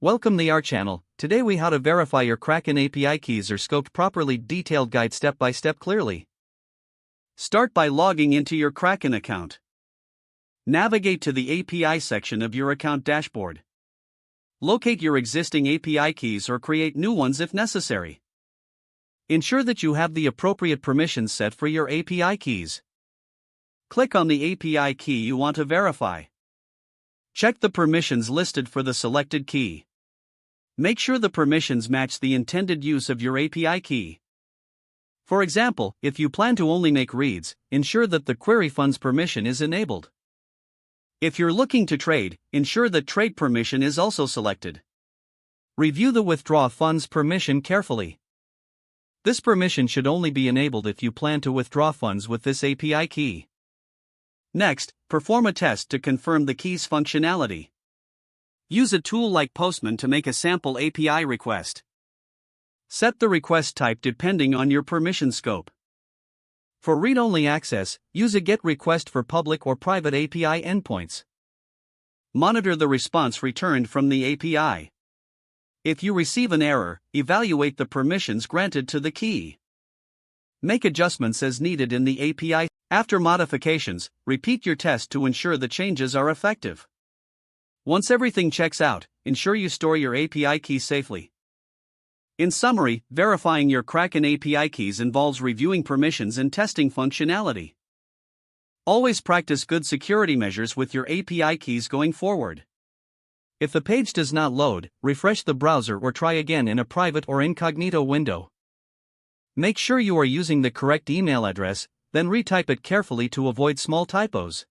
Welcome to our channel. Today we how to verify your Kraken API keys are scoped properly. Detailed guide step by step clearly. Start by logging into your Kraken account. Navigate to the API section of your account dashboard. Locate your existing API keys or create new ones if necessary. Ensure that you have the appropriate permissions set for your API keys. Click on the API key you want to verify. Check the permissions listed for the selected key. Make sure the permissions match the intended use of your API key. For example, if you plan to only make reads, ensure that the query funds permission is enabled. If you're looking to trade, ensure that trade permission is also selected. Review the withdraw funds permission carefully. This permission should only be enabled if you plan to withdraw funds with this API key. Next, perform a test to confirm the key's functionality. Use a tool like Postman to make a sample API request. Set the request type depending on your permission scope. For read-only access, use a GET request for public or private API endpoints. Monitor the response returned from the API. If you receive an error, evaluate the permissions granted to the key. Make adjustments as needed in the API. After modifications, repeat your test to ensure the changes are effective. Once everything checks out, ensure you store your API key safely. In summary, verifying your Kraken API keys involves reviewing permissions and testing functionality. Always practice good security measures with your API keys going forward. If the page does not load, refresh the browser or try again in a private or incognito window. Make sure you are using the correct email address, then retype it carefully to avoid small typos.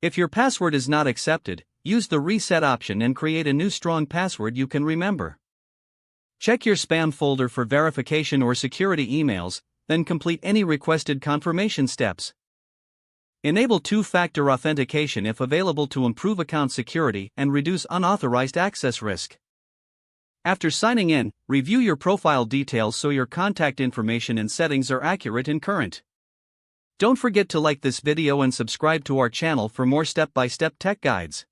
If your password is not accepted, use the reset option and create a new strong password you can remember. Check your spam folder for verification or security emails, then complete any requested confirmation steps. Enable two-factor authentication if available to improve account security and reduce unauthorized access risk. After signing in, review your profile details so your contact information and settings are accurate and current. Don't forget to like this video and subscribe to our channel for more step-by-step tech guides.